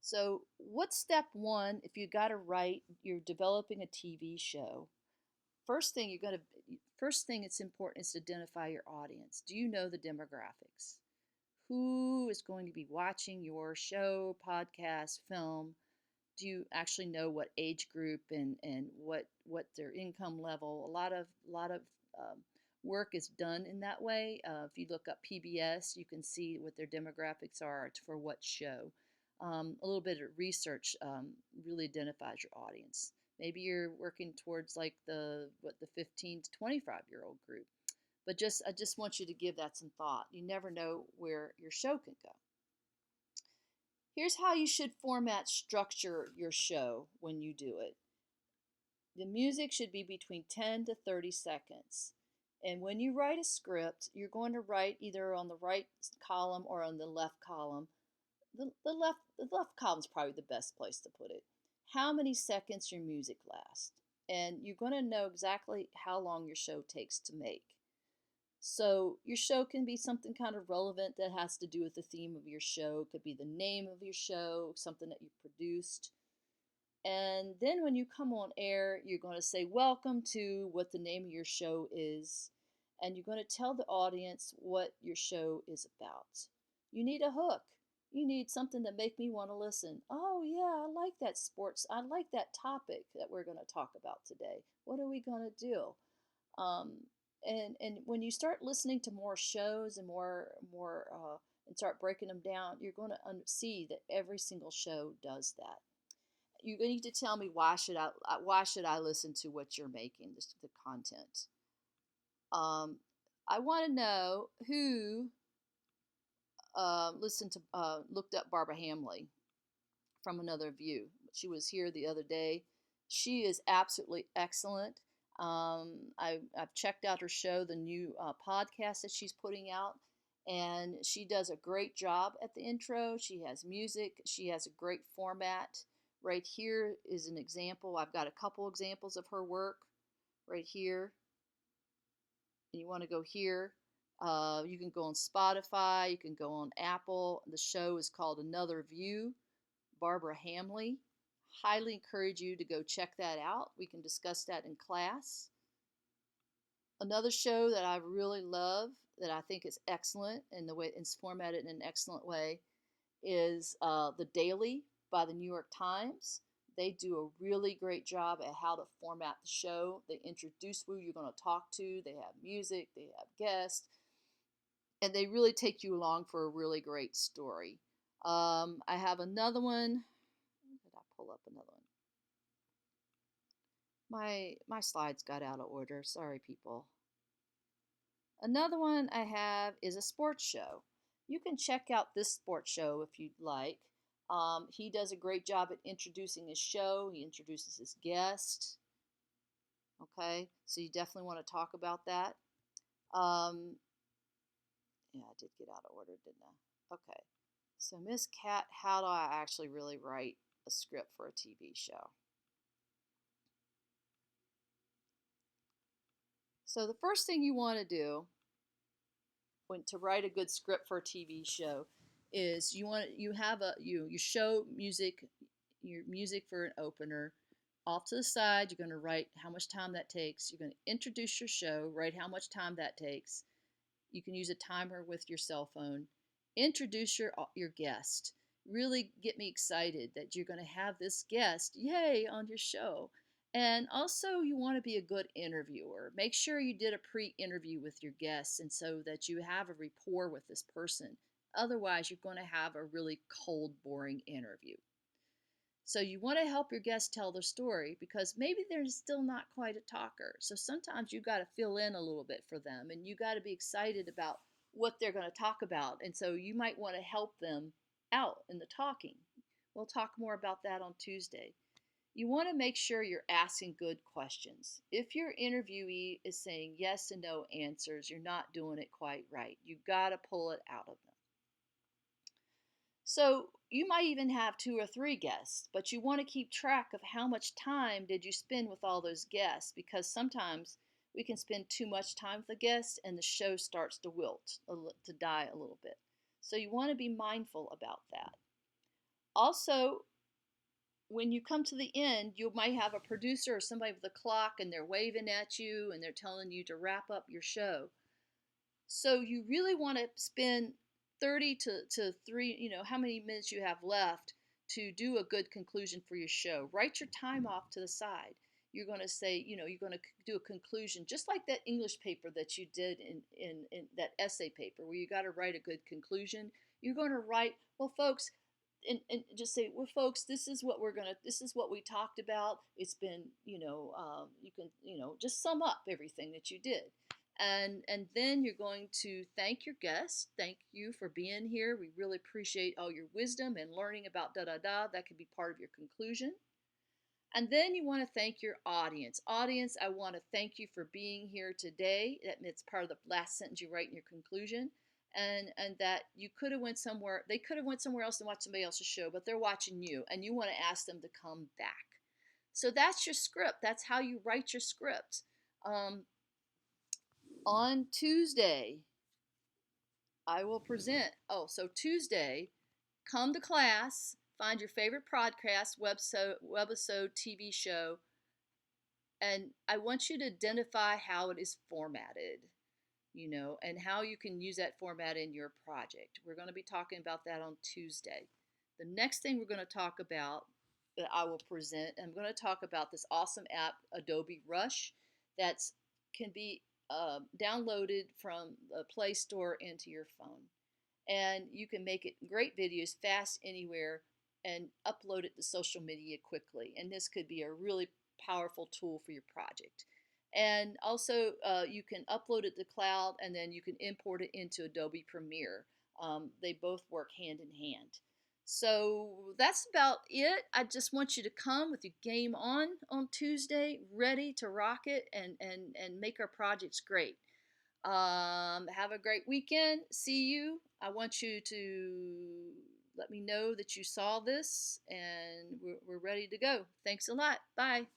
So, what's step one if you got to write? You're developing a TV show. First thing it's important is to identify your audience. Do you know the demographics? Who is going to be watching your show, podcast, film? Do you actually know what age group and what their income level? A lot of um, work is done in that way. If you look up PBS, you can see what their demographics are for what show. A little bit of research really identifies your audience. Maybe you're working towards like the 15 to 25-year-old group, but I just want you to give that some thought. You never know where your show can go. Here's how you should structure your show when you do it. The music should be between 10 to 30 seconds. And when you write a script, you're going to write either on the right column or on the left column. The left column is probably the best place to put it. How many seconds your music lasts. And you're going to know exactly how long your show takes to make. So your show can be something kind of relevant that has to do with the theme of your show. It could be the name of your show, something that you produced. And then when you come on air, you're going to say, welcome to what the name of your show is. And you're going to tell the audience what your show is about. You need a hook. You need something to make me want to listen. Oh, yeah, I like that sports. I like that topic that we're going to talk about today. What are we going to do? Um, and when you start listening to more shows and and start breaking them down, you're going to see that every single show does that. You need to tell me why should I listen to what you're making, the content. Um, I want to know who listened to looked up Barbara Hamley from Another View. She was here the other day. She is absolutely excellent. I've checked out her show, the new podcast that she's putting out, and she does a great job at the intro. She has music. She has a great format. Right here is an example. I've got a couple examples of her work right here. And you want to go here. You can go on Spotify. You can go on Apple. The show is called Another View. Barbara Hamley. Highly encourage you to go check that out. We can discuss that in class. Another show that I really love, that I think is excellent in the way it's formatted in an excellent way, is The Daily by the New York Times. They do a really great job at how to format the show. They introduce who you're going to talk to. They have music. They have guests. And they really take you along for a really great story. I have another one. Did I pull up another one? My slides got out of order. Sorry, people. Another one I have is a sports show. You can check out this sports show if you'd like. He does a great job at introducing his show. He introduces his guest. Okay, so you definitely want to talk about that. Yeah, I did get out of order, didn't I? Okay, so Miss Cat, how do I actually really write a script for a TV show? So the first thing you want to do when to write a good script for a TV show is you show music, your music for an opener. Off to the side, you're going to write how much time that takes. You're going to introduce your show, write how much time that takes. You can use a timer with your cell phone. Introduce your guest. Really get me excited that you're going to have this guest, yay, on your show. And also, you want to be a good interviewer. Make sure you did a pre-interview with your guests, and so that you have a rapport with this person. Otherwise, you're going to have a really cold, boring interview. So you want to help your guests tell their story because maybe they're still not quite a talker. So sometimes you got to fill in a little bit for them, and you got to be excited about what they're going to talk about. And so you might want to help them out in the talking. We'll talk more about that on Tuesday. You want to make sure you're asking good questions. If your interviewee is saying yes and no answers, you're not doing it quite right. You got to pull it out of them. So you might even have 2 or 3 guests, but you want to keep track of how much time did you spend with all those guests, because sometimes we can spend too much time with a guest and the show starts to wilt, to die a little bit. So you want to be mindful about that. Also, when you come to the end, you might have a producer or somebody with a clock and they're waving at you and they're telling you to wrap up your show. So you really want to spend 30 to 3, how many minutes you have left to do a good conclusion for your show. Write your time off to the side. You're going to say, you're going to do a conclusion, just like that English paper that you did in that essay paper where you got to write a good conclusion. You're going to write, well, folks, and just say, well, folks, this is what we talked about. It's been, you can, just sum up everything that you did. And then you're going to thank your guests. Thank you for being here. We really appreciate all your wisdom and learning about da da da. That could be part of your conclusion. And then you want to thank your audience. Audience, I want to thank you for being here today. That's part of the last sentence you write in your conclusion. And that you could have went somewhere, they could have went somewhere else and watched somebody else's show, but they're watching you and you want to ask them to come back. So that's your script. That's how you write your script. On Tuesday, I will present. Oh, so Tuesday, come to class, find your favorite podcast, webisode, TV show, and I want you to identify how it is formatted, and how you can use that format in your project. We're going to be talking about that on Tuesday. The next thing we're going to talk about that I will present, I'm going to talk about this awesome app, Adobe Rush, that's can be downloaded from the Play Store into your phone. And you can make it great videos fast anywhere and upload it to social media quickly. And this could be a really powerful tool for your project. And also, you can upload it to cloud and then you can import it into Adobe Premiere. They both work hand in hand. So that's about it. I just want you to come with your game on Tuesday, ready to rock it and make our projects great. Have a great weekend. See you. I want you to let me know that you saw this and we're ready to go. Thanks a lot. Bye.